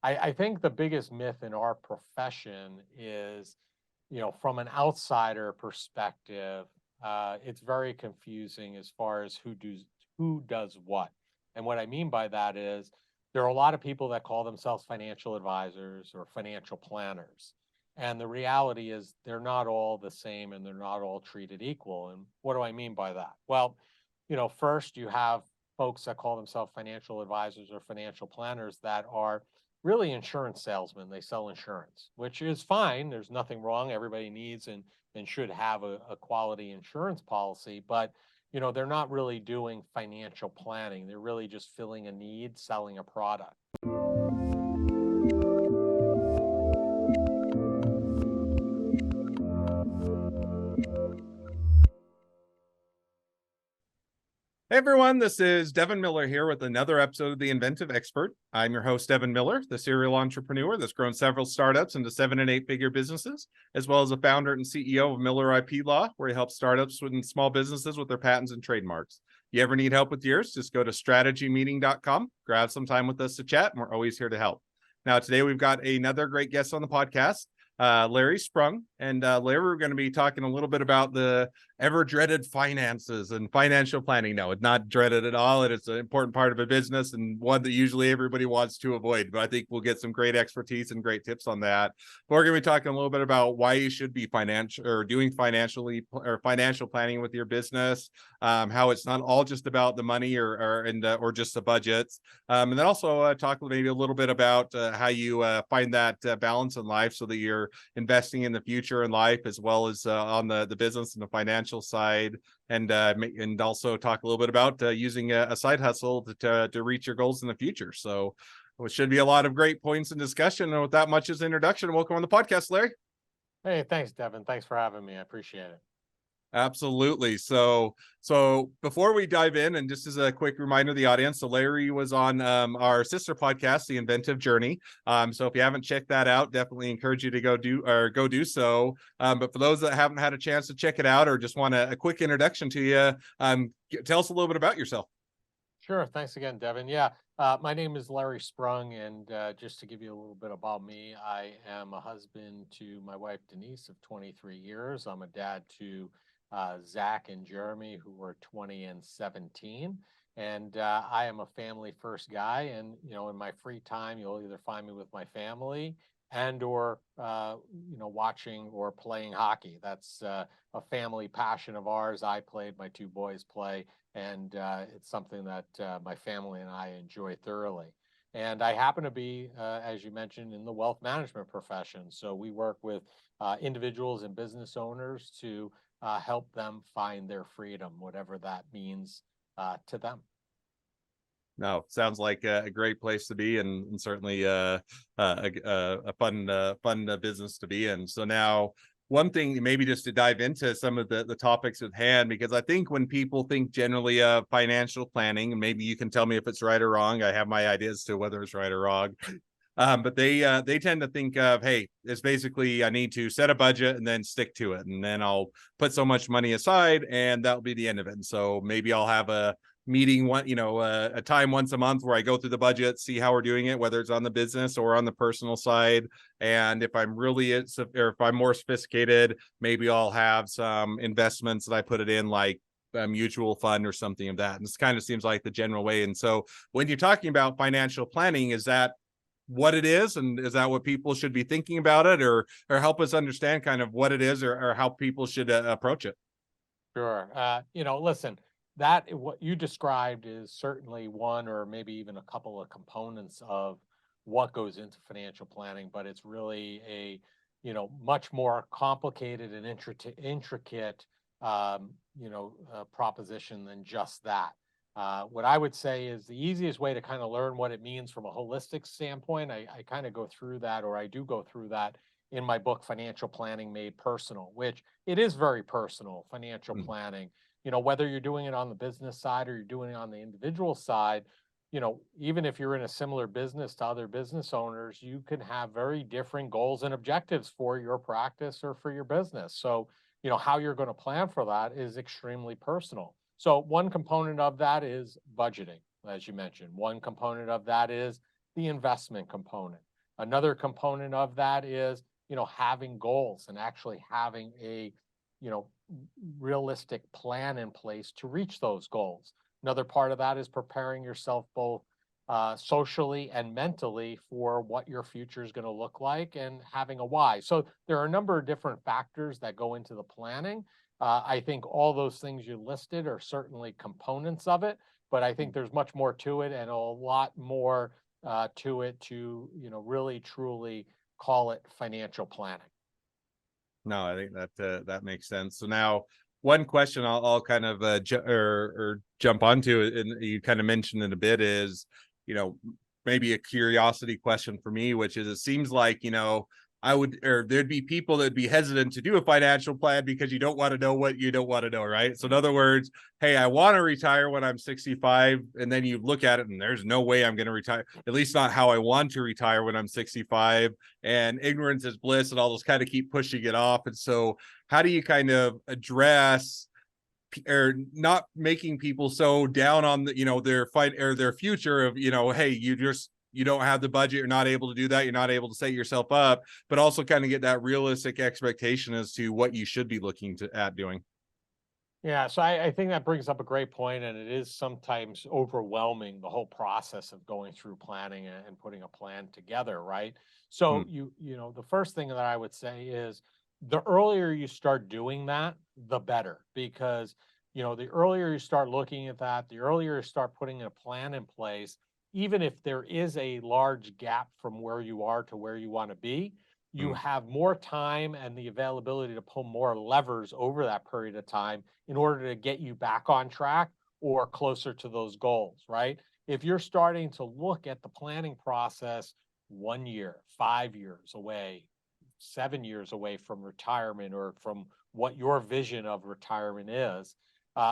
I think the biggest myth in our profession is, from an outsider perspective, it's very confusing as far as who does what. And what I mean by that is there are a lot of people that call themselves financial advisors or financial planners. And the reality is they're not all the same and they're not all treated equal. And what do I mean by that? Well, first you have folks that call themselves financial advisors or financial planners that are really insurance salesmen. They sell insurance, which is fine. There's nothing wrong. Everybody needs and should have a quality insurance policy, but they're not really doing financial planning. They're really just filling a need, selling a product. Hey everyone, this is Devin Miller here with another episode of The Inventive Expert. I'm your host, Devin Miller, the serial entrepreneur that's grown several startups into 7- and 8-figure businesses, as well as a founder and CEO of Miller IP Law, where he helps startups and small businesses with their patents and trademarks. You ever need help with yours, just go to strategymeeting.com, grab some time with us to chat, and we're always here to help. Now, today we've got another great guest on the podcast, Larry Sprung. And Larry, we're going to be talking a little bit about the ever dreaded finances and financial planning. No, it's not dreaded at all. It's an important part of a business and one that usually everybody wants to avoid. But I think we'll get some great expertise and great tips on that. But we're going to be talking a little bit about why you should be doing financial planning with your business, how it's not all just about the money or just the budgets, and then also talk maybe a little bit about how you find that balance in life so that you're investing in the future in life as well as on the business and the financial side, and also talk a little bit about using a side hustle to reach your goals in the future. So it should be a lot of great points in discussion. And with that much as introduction, welcome on the podcast, Larry. Hey, thanks, Devin. Thanks for having me. I appreciate it. Absolutely. So before we dive in, and just as a quick reminder to the audience, so Larry was on our sister podcast, The Inventive Journey. So if you haven't checked that out, definitely encourage you to go do so. But for those that haven't had a chance to check it out or just want a quick introduction to you, tell us a little bit about yourself. Sure. Thanks again, Devin. Yeah. My name is Larry Sprung, and just to give you a little bit about me, I am a husband to my wife, Denise, of 23 years. I'm a dad to Zach and Jeremy, who were 20 and 17. And I am a family first guy. And, in my free time, you'll either find me with my family and or, watching or playing hockey. That's a family passion of ours. I played, my two boys play, and it's something that my family and I enjoy thoroughly. And I happen to be, as you mentioned, in the wealth management profession. So we work with individuals and business owners to help them find their freedom, whatever that means to them. No, sounds like a great place to be, and certainly a fun business to be in. So now, one thing maybe just to dive into some of the topics at hand, because I think when people think generally of financial planning, and maybe you can tell me if it's right or wrong. I have my ideas to whether it's right or wrong. But they tend to think of, hey, it's basically I need to set a budget and then stick to it, and then I'll put so much money aside, and that'll be the end of it. And so maybe I'll have a meeting a time once a month where I go through the budget, see how we're doing it, whether it's on the business or on the personal side. And if I'm if I'm more sophisticated, maybe I'll have some investments that I put it in, like a mutual fund or something of that. And this kind of seems like the general way. And so when you're talking about financial planning, is that what it is, and is that what people should be thinking about it, or help us understand kind of what it is, or how people should approach it? Sure. Listen, that what you described is certainly one or maybe even a couple of components of what goes into financial planning, but it's really a, much more complicated and intricate, proposition than just that. What I would say is the easiest way to kind of learn what it means from a holistic standpoint. I kind of go through that, or I do go through that in my book, Financial Planning Made Personal, which it is very personal, financial planning. Whether you're doing it on the business side or you're doing it on the individual side, even if you're in a similar business to other business owners, you can have very different goals and objectives for your practice or for your business. So, how you're going to plan for that is extremely personal. So one component of that is budgeting, as you mentioned. One component of that is the investment component. Another component of that is, having goals and actually having a, you know, realistic plan in place to reach those goals. Another part of that is preparing yourself both socially and mentally for what your future is going to look like and having a why. So there are a number of different factors that go into the planning. I think all those things you listed are certainly components of it, but I think there's much more to it and a lot more to it to, really truly call it financial planning. No, I think that makes sense. So now, one question I'll kind of or jump onto, and you kind of mentioned in a bit, is, you know, maybe a curiosity question for me, which is, it seems like, I would, or there'd be people that'd be hesitant to do a financial plan because you don't want to know what you don't want to know, right? So in other words, hey, I want to retire when I'm 65, and then you look at it and there's no way I'm going to retire, at least not how I want to retire when I'm 65, and ignorance is bliss, and I'll just kind of keep pushing it off. And so how do you kind of address or not making people so down on the, their fight or their future of, hey, you don't have the budget, you're not able to do that, you're not able to set yourself up, but also kind of get that realistic expectation as to what you should be looking to at doing. Yeah, so I think that brings up a great point, and it is sometimes overwhelming, the whole process of going through planning and putting a plan together, right? So Mm, the first thing that I would say is the earlier you start doing that, the better, because the earlier you start looking at that, the earlier you start putting a plan in place, even if there is a large gap from where you are to where you want to be, you mm, have more time and the availability to pull more levers over that period of time in order to get you back on track or closer to those goals, right? If you're starting to look at the planning process 1 year, 5 years away, 7 years away from retirement or from what your vision of retirement is,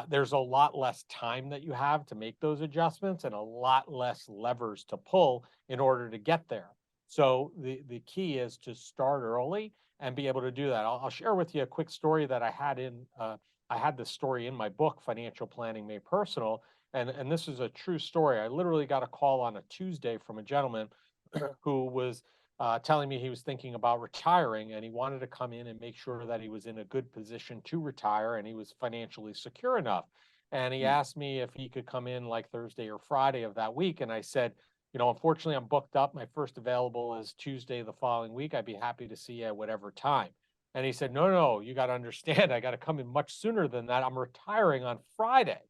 there's a lot less time that you have to make those adjustments and a lot less levers to pull in order to get there. So the key is to start early and be able to do that. I'll share with you a quick story that I had this story in my book, Financial Planning Made Personal. And this is a true story. I literally got a call on a Tuesday from a gentleman who was telling me he was thinking about retiring and he wanted to come in and make sure that he was in a good position to retire and he was financially secure enough. And he mm, asked me if he could come in like Thursday or Friday of that week. And I said, unfortunately, I'm booked up. My first available is Tuesday the following week. I'd be happy to see you at whatever time. And he said, no, you got to understand, I got to come in much sooner than that. I'm retiring on Friday.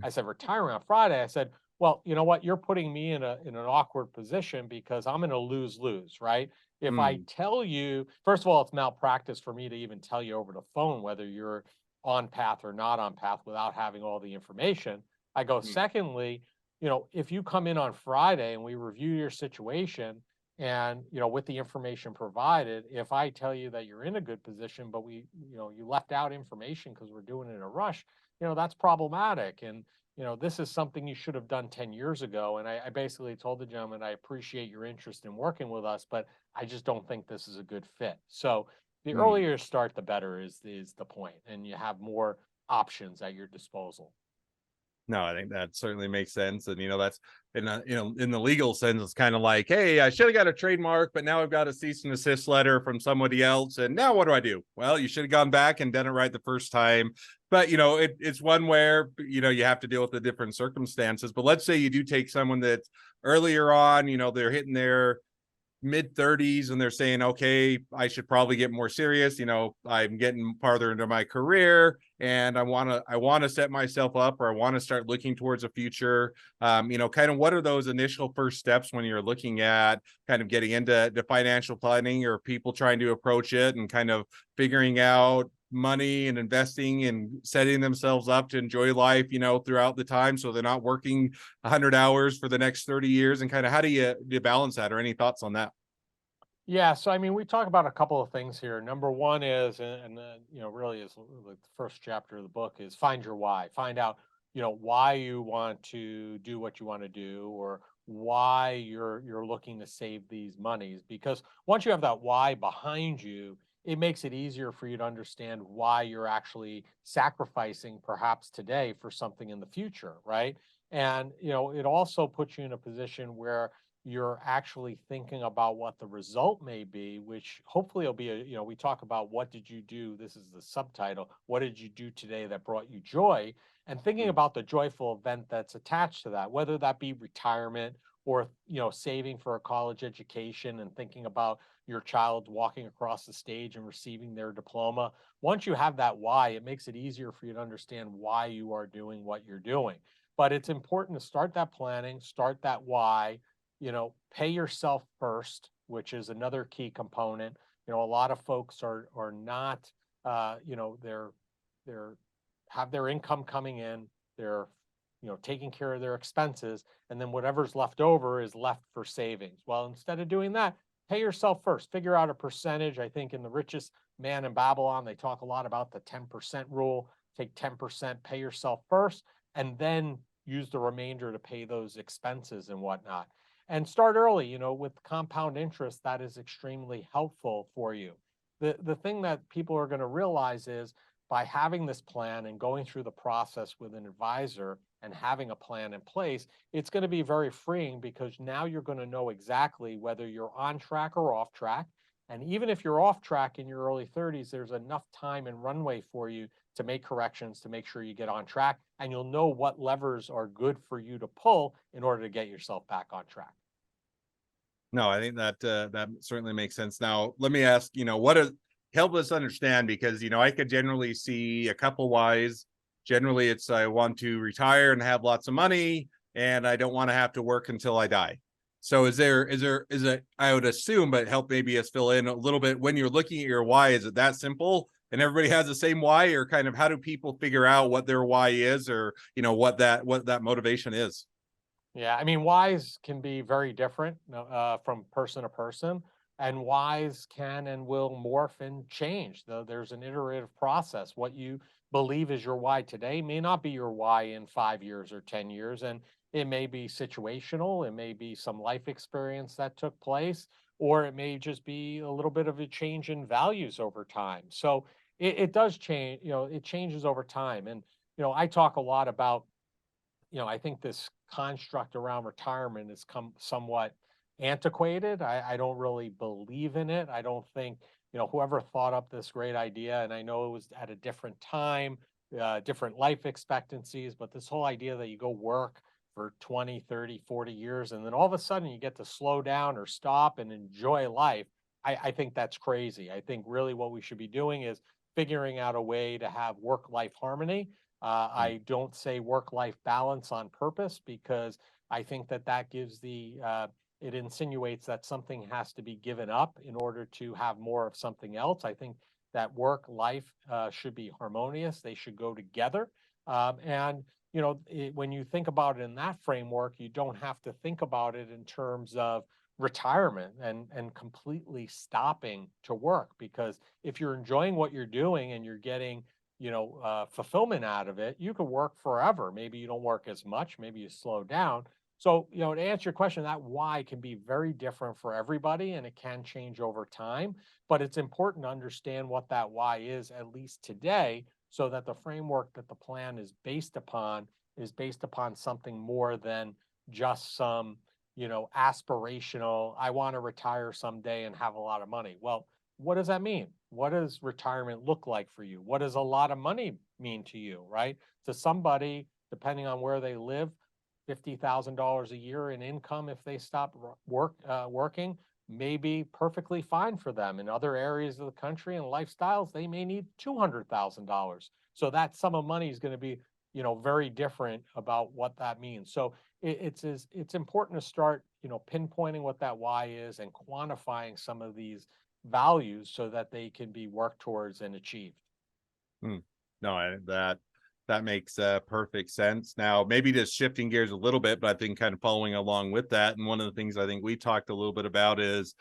I said, retiring on Friday. I said, well, you know what? You're putting me in an awkward position because I'm in a lose-lose, right? If I mm, tell you, first of all, it's malpractice for me to even tell you over the phone whether you're on path or not on path without having all the information. I go, mm, secondly, if you come in on Friday and we review your situation and, with the information provided, if I tell you that you're in a good position, but you left out information because we're doing it in a rush, that's problematic. And, this is something you should have done 10 years ago. And I basically told the gentleman, I appreciate your interest in working with us, but I just don't think this is a good fit. So the mm. earlier you start, the better is the point, and you have more options at your disposal. No, I think that certainly makes sense. And that's in the legal sense, it's kind of like, hey, I should have got a trademark, but now I've got a cease and desist letter from somebody else. And now what do I do? Well, you should have gone back and done it right the first time. But it's one where you have to deal with the different circumstances. But let's say you do take someone that's earlier on, they're hitting their mid 30s and they're saying, okay, I should probably get more serious. I'm getting farther into my career and I want to set myself up, or I want to start looking towards a future. Kind of what are those initial first steps when you're looking at kind of getting into the financial planning, or people trying to approach it and kind of figuring out money and investing and setting themselves up to enjoy life, throughout the time, so they're not working 100 hours for the next 30 years, and kind of how do you balance that, or any thoughts on that? Yeah, so I mean, we talk about a couple of things here. Number one is, really is like the first chapter of the book is find your why. Find out, why you want to do what you want to do, or why you're looking to save these monies. Because once you have that why behind you, it makes it easier for you to understand why you're actually sacrificing perhaps today for something in the future, right? And it also puts you in a position where you're actually thinking about what the result may be, which hopefully will be we talk about what did you do? This is the subtitle. What did you do today that brought you joy? And thinking Mm. about the joyful event that's attached to that, whether that be retirement or, saving for a college education and thinking about your child walking across the stage and receiving their diploma. Once you have that why, it makes it easier for you to understand why you are doing what you're doing. But it's important to start that planning, start that why, pay yourself first, which is another key component. A lot of folks are not, they're have their income coming in, they're, taking care of their expenses, and then whatever's left over is left for savings. Well, instead of doing that, pay yourself first. Figure out a percentage. I think in The Richest Man in Babylon, they talk a lot about the 10% rule. Take 10%, pay yourself first, and then use the remainder to pay those expenses and whatnot. And start early, with compound interest, that is extremely helpful for you. The thing that people are going to realize is by having this plan and going through the process with an advisor and having a plan in place, it's going to be very freeing because now you're going to know exactly whether you're on track or off track. And even if you're off track in your early 30s, there's enough time and runway for you to make corrections to make sure you get on track. And you'll know what levers are good for you to pull in order to get yourself back on track. No, I think that that certainly makes sense. Now, let me ask, what are help us understand because I could generally see a couple whys. Generally, it's I want to retire and have lots of money, and I don't want to have to work until I die. So, is it? I would assume, but help maybe us fill in a little bit when you're looking at your why. Is it that simple? And everybody has the same why, or kind of how do people figure out what their why is, or what that motivation is? Yeah, I mean, whys can be very different from person to person, and whys can and will morph and change. Though there's an iterative process. What you believe is your why today may not be your why in 5 years or 10 years, and it may be situational. It may be some life experience that took place, or it may just be a little bit of a change in values over time. So it does change. It changes over time, and I talk a lot about I think this construct around retirement has come somewhat antiquated. I don't really believe in it. I don't think, whoever thought up this great idea, and I know it was at a different time, different life expectancies, but this whole idea that you go work for 20, 30, 40 years, and then all of a sudden you get to slow down or stop and enjoy life. I think that's crazy. I think really what we should be doing is figuring out a way to have work life harmony. Mm. I don't say work-life balance on purpose because I think that that gives it insinuates that something has to be given up in order to have more of something else. I think that work life should be harmonious. They should go together. And when you think about it in that framework, you don't have to think about it in terms of retirement and completely stopping to work, because if you're enjoying what you're doing and you're getting fulfillment out of it, you could work forever. Maybe you don't work as much, maybe you slow down. So, to answer your question, that why can be very different for everybody and it can change over time. But it's important to understand what that why is, at least today, so that the framework that the plan is based upon something more than just some, aspirational, I want to retire someday and have a lot of money. Well, what does that mean? What does retirement look like for you? What does a lot of money mean to you, right? To somebody, depending on where they live, $50,000 a year in income if they stop working may be perfectly fine for them. In other areas of the country and lifestyles, they may need $200,000. So that sum of money is going to be, very different about what that means. So it's important to start, pinpointing what that why is and quantifying some of these values so that they can be worked towards and achieved. Hmm. No, that makes perfect sense. Now, maybe just shifting gears a little bit, but I think kind of following along with that. And one of the things I think we talked a little bit about is,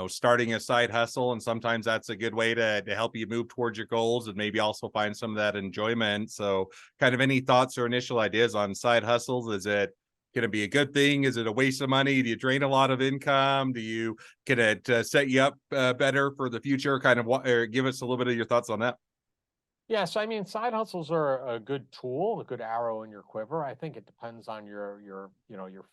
starting a side hustle. And sometimes that's a good way to help you move towards your goals and maybe also find some of that enjoyment. So kind of any thoughts or initial ideas on side hustles? Is it going to be a good thing? Is it a waste of money? Do you drain a lot of income? Can it set you up better for the future? Kind of or give us a little bit of your thoughts on that. Yeah, so I mean, side hustles are a good tool, a good arrow in your quiver. I think it depends on your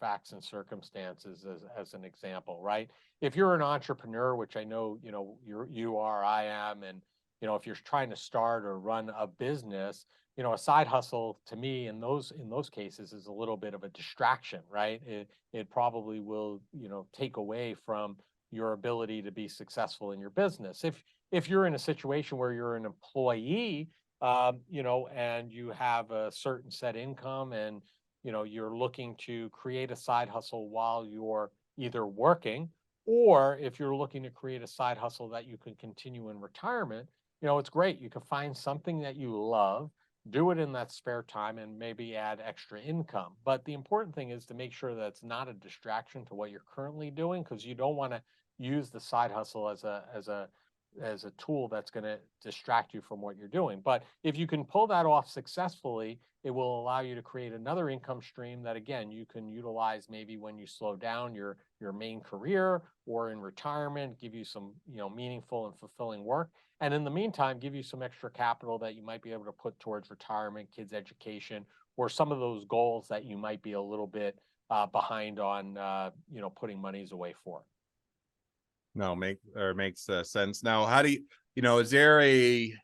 facts and circumstances as an example, right? If you're an entrepreneur, which I know, you are, I am, and if you're trying to start or run a business, a side hustle to me in those cases is a little bit of a distraction, right? It probably will, take away from your ability to be successful in your business. If you're in a situation where you're an employee, and you have a certain set income and, you're looking to create a side hustle while you're either working, or if you're looking to create a side hustle that you can continue in retirement, it's great. You can find something that you love, do it in that spare time and maybe add extra income. But the important thing is to make sure that it's not a distraction to what you're currently doing, because you don't want to use the side hustle as a tool that's going to distract you from what you're doing. But if you can pull that off successfully, it will allow you to create another income stream that again you can utilize maybe when you slow down your main career or in retirement, give you some, meaningful and fulfilling work. And in the meantime, give you some extra capital that you might be able to put towards retirement, kids' education, or some of those goals that you might be a little bit behind on, putting monies away for. No, makes sense. Now, how do is there a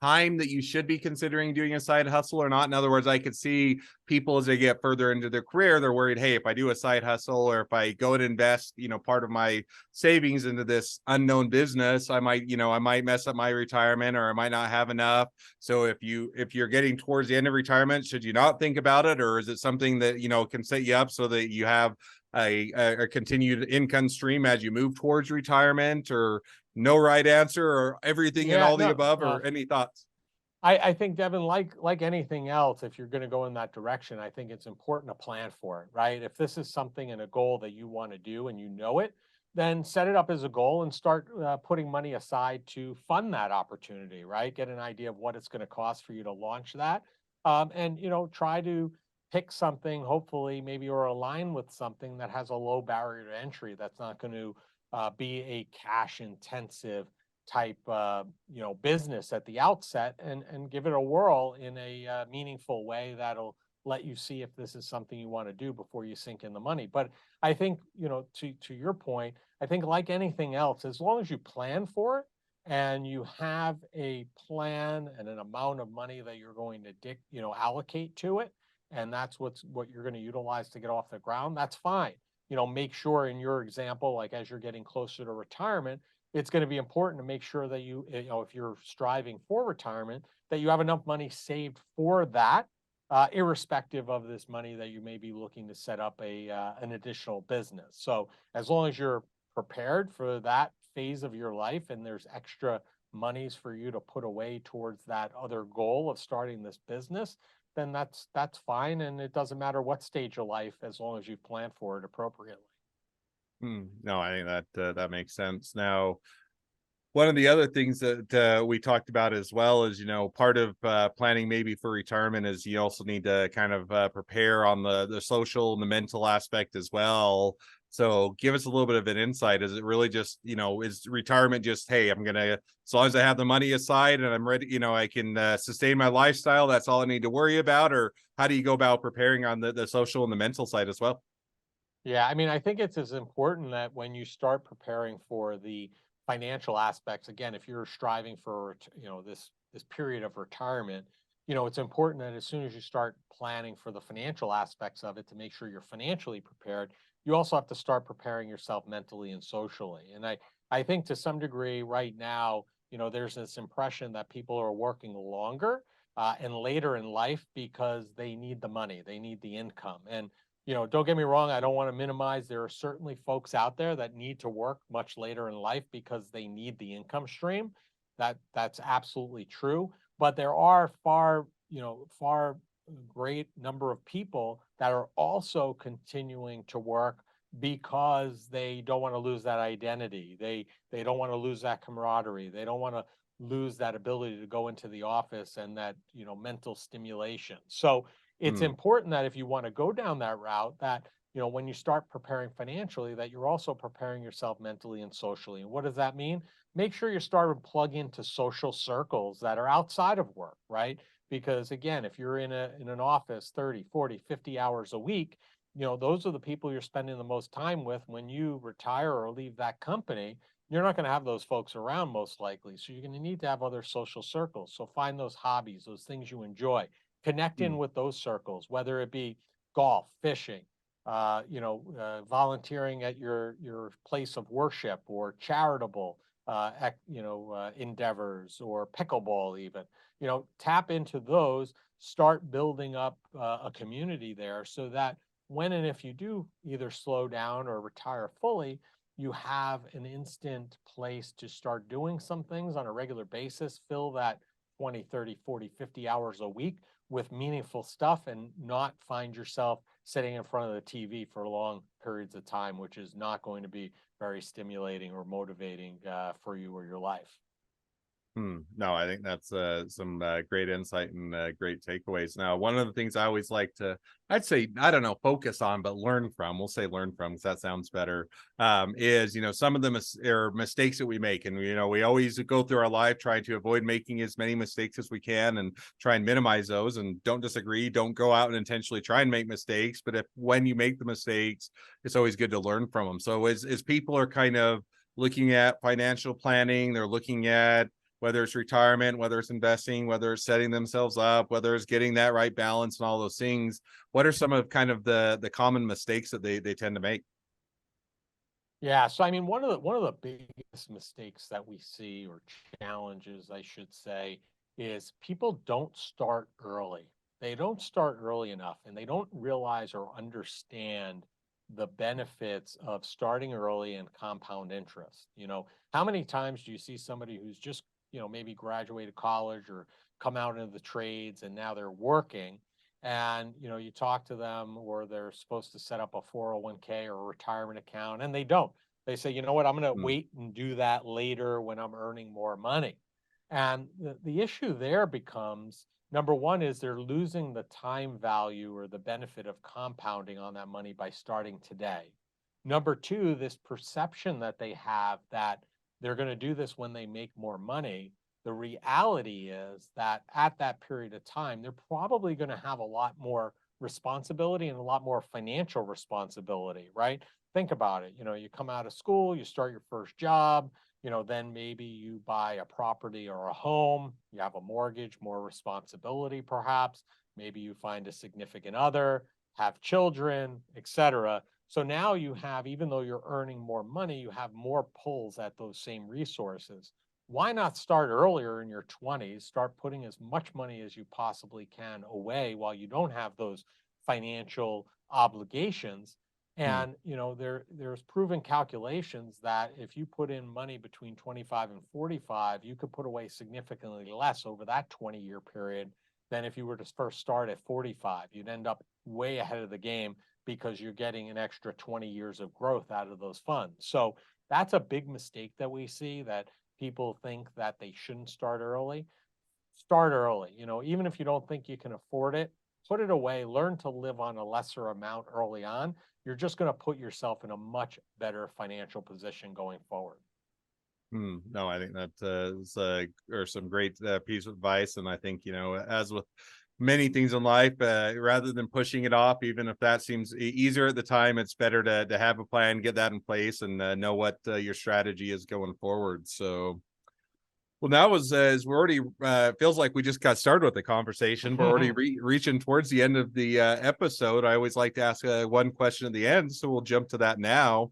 time that you should be considering doing a side hustle or not? In other words, I could see people as they get further into their career, they're worried, hey, if I do a side hustle or if I go and invest, part of my savings into this unknown business, I might mess up my retirement or I might not have enough. So if you're getting towards the end of retirement, should you not think about it? Or is it something that, can set you up so that you have a continued income stream as you move towards retirement, or no right answer, or everything and Yeah, all the no, above, or any thoughts? I think Devin, like anything else, if you're going to go in that direction, I think it's important to plan for it, right? If this is something and a goal that you want to do and you know it, then set it up as a goal and start putting money aside to fund that opportunity, right? Get an idea of what it's going to cost for you to launch that, and try to pick something, hopefully, maybe or align with something that has a low barrier to entry. That's not going to be a cash intensive type business at the outset, and give it a whirl in a meaningful way that'll let you see if this is something you want to do before you sink in the money. But I think, to your point, I think like anything else, as long as you plan for it and you have a plan and an amount of money that you're going to allocate to it, and that's what you're going to utilize to get off the ground, that's fine. Make sure in your example, like as you're getting closer to retirement, it's going to be important to make sure that if you're striving for retirement, that you have enough money saved for that, irrespective of this money that you may be looking to set up an additional business. So as long as you're prepared for that phase of your life and there's extra monies for you to put away towards that other goal of starting this business, then that's fine, and it doesn't matter what stage of life as long as you plan for it appropriately. No, I think that makes sense. Now, one of the other things that we talked about as well is, part of planning maybe for retirement is you also need to kind of prepare on the social and the mental aspect as well. So give us a little bit of an insight. Is it really just, is retirement just, hey, as long as I have the money aside and I'm ready, I can sustain my lifestyle, that's all I need to worry about? Or how do you go about preparing on the social and the mental side as well? Yeah, I mean, I think it's as important that when you start preparing for the financial aspects, again, if you're striving for, this period of retirement, it's important that as soon as you start planning for the financial aspects of it to make sure you're financially prepared, you also have to start preparing yourself mentally and socially. And I think to some degree right now, there's this impression that people are working longer and later in life because they need the money, they need the income. And don't get me wrong, I don't want to minimize. There are certainly folks out there that need to work much later in life because they need the income stream. That's absolutely true. But there are far great number of people that are also continuing to work because they don't want to lose that identity. They don't want to lose that camaraderie. They don't want to lose that ability to go into the office and that, mental stimulation. So it's Hmm. important that if you want to go down that route, that when you start preparing financially, that you're also preparing yourself mentally and socially. And what does that mean? Make sure you start to plug into social circles that are outside of work, right? Because again, if you're in an office 30, 40, 50 hours a week, those are the people you're spending the most time with. When you retire or leave that company, you're not going to have those folks around most likely. So you're going to need to have other social circles. So find those hobbies, those things you enjoy, connect in Hmm. with those circles, whether it be golf, fishing, volunteering at your place of worship, or charitable, endeavors, or pickleball even. Tap into those, start building up a community there, so that when and if you do either slow down or retire fully, you have an instant place to start doing some things on a regular basis, fill that 20, 30, 40, 50 hours a week with meaningful stuff, and not find yourself sitting in front of the TV for long periods of time, which is not going to be very stimulating or motivating for you or your life. No, I think that's some great insight and great takeaways. Now, one of the things I always like to, I'd say, I don't know, focus on, but learn from. We'll say learn from, because that sounds better. Is some of the mistakes that we make, and we always go through our life trying to avoid making as many mistakes as we can, and try and minimize those. And don't disagree. Don't go out and intentionally try and make mistakes. But when you make the mistakes, it's always good to learn from them. So as people are kind of looking at financial planning, they're looking at whether it's retirement, whether it's investing, whether it's setting themselves up, whether it's getting that right balance and all those things. What are some of kind of the common mistakes that they tend to make? Yeah, so I mean, one of the biggest mistakes that we see, or challenges, I should say, is people don't start early. They don't start early enough, and they don't realize or understand the benefits of starting early and compound interest. How many times do you see somebody who's just, maybe graduated college or come out into the trades, and now they're working, and you talk to them, or they're supposed to set up a 401k or a retirement account, and they don't. They say, you know what, I'm going to Mm, wait and do that later when I'm earning more money. And the issue there becomes, number one, is they're losing the time value or the benefit of compounding on that money by starting today. Number two, this perception that they have that they're going to do this when they make more money. The reality is that at that period of time, they're probably going to have a lot more responsibility and a lot more financial responsibility, right? Think about it. You come out of school, you start your first job, then maybe you buy a property or a home, you have a mortgage, more responsibility perhaps. Maybe you find a significant other, have children, etc. So now you have, even though you're earning more money, you have more pulls at those same resources. Why not start earlier in your 20s? Start putting as much money as you possibly can away while you don't have those financial obligations. mm, And there's proven calculations that if you put in money between 25 and 45, you could put away significantly less over that 20-year period than if you were to first start at 45. You'd end up way ahead of the game, because you're getting an extra 20 years of growth out of those funds. So that's a big mistake that we see, that people think that they shouldn't start early. Start early. Even if you don't think you can afford it, put it away, learn to live on a lesser amount early on. You're just going to put yourself in a much better financial position going forward. no, I think that is or some great piece of advice. And I think, as with many things in life, rather than pushing it off, even if that seems easier at the time, it's better to have a plan, get that in place, and know what your strategy is going forward. So, well, now as we're already feels like we just got started with the conversation, but we're already reaching towards the end of the episode. I always like to ask one question at the end, so we'll jump to that now.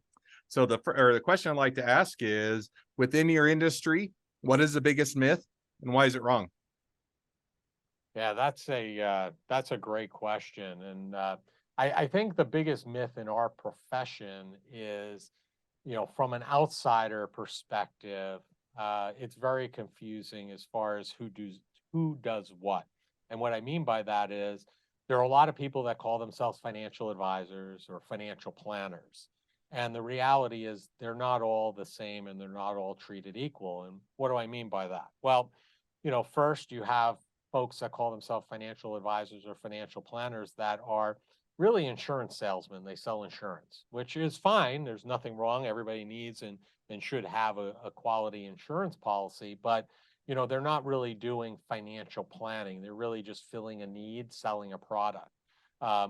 So the question I'd like to ask is, within your industry, what is the biggest myth, and why is it wrong? Yeah, that's a great question, and I think the biggest myth in our profession is, from an outsider perspective, it's very confusing as far as who does what. And what I mean by that is, there are a lot of people that call themselves financial advisors or financial planners. And the reality is they're not all the same, and they're not all treated equal. And what do I mean by that? Well, first you have folks that call themselves financial advisors or financial planners that are really insurance salesmen. They sell insurance, which is fine. There's nothing wrong. Everybody needs and should have a quality insurance policy, but they're not really doing financial planning. They're really just filling a need, selling a product,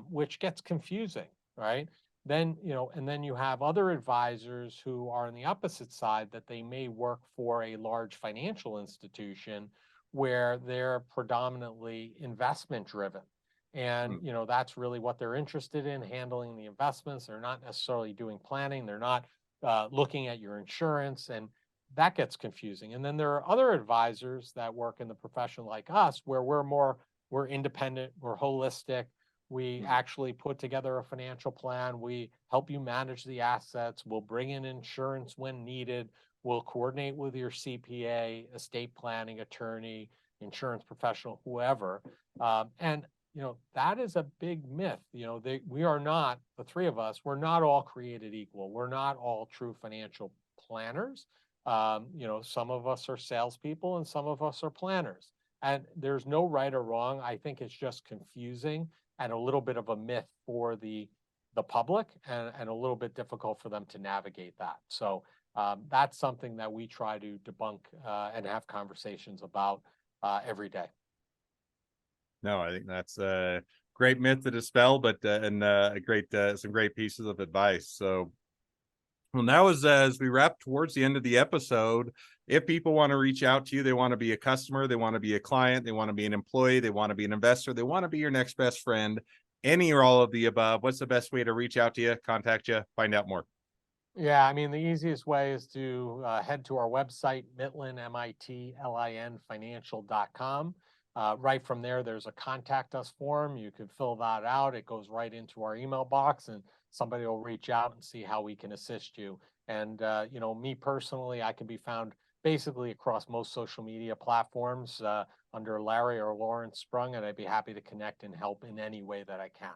which gets confusing, right? Then, and then you have other advisors who are on the opposite side, that they may work for a large financial institution where they're predominantly investment driven. And, that's really what they're interested in, handling the investments. They're not necessarily doing planning. They're not looking at your insurance, and that gets confusing. And then there are other advisors that work in the profession like us, where we're independent, we're holistic. We actually put together a financial plan. We help you manage the assets. We'll bring in insurance when needed. We'll coordinate with your CPA, estate planning attorney, insurance professional, whoever. And that is a big myth. We are not, the three of us, we're not all created equal. We're not all true financial planners. Some of us are salespeople and some of us are planners. And there's no right or wrong. I think it's just confusing and a little bit of a myth for the public, and a little bit difficult for them to navigate that. So that's something that we try to debunk and have conversations about every day. No, I think that's a great myth to dispel, but and a great some great pieces of advice. So, well, now as we wrap towards the end of the episode, if people want to reach out to you, they want to be a customer, they want to be a client, they want to be an employee, they want to be an investor, they want to be your next best friend, any or all of the above, what's the best way to reach out to you, contact you, find out more? Yeah, I mean, the easiest way is to head to our website, Mitlin, MITLIN, financial.com. Right from there, there's a contact us form. You can fill that out. It goes right into our email box, and somebody will reach out and see how we can assist you. And, me personally, I can be found basically across most social media platforms under Larry or Lawrence Sprung, and I'd be happy to connect and help in any way that I can.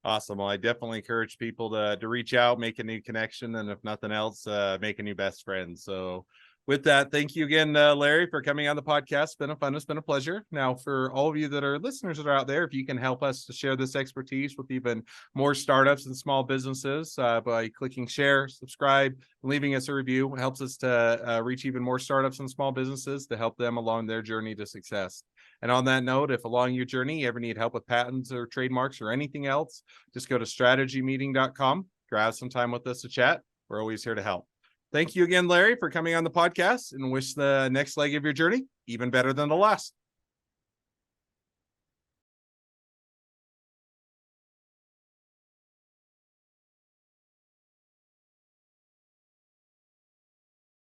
Awesome. Well, I definitely encourage people to reach out, make a new connection, and if nothing else, make a new best friend. So with that, thank you again, Larry, for coming on the podcast. It's been a fun, it's been a pleasure. Now, for all of you that are listeners that are out there, if you can help us to share this expertise with even more startups and small businesses by clicking share, subscribe, and leaving us a review, it helps us to reach even more startups and small businesses to help them along their journey to success. And on that note, if along your journey you ever need help with patents or trademarks or anything else, just go to strategymeeting.com, grab some time with us to chat. We're always here to help. Thank you again, Larry, for coming on the podcast, and wish the next leg of your journey even better than the last.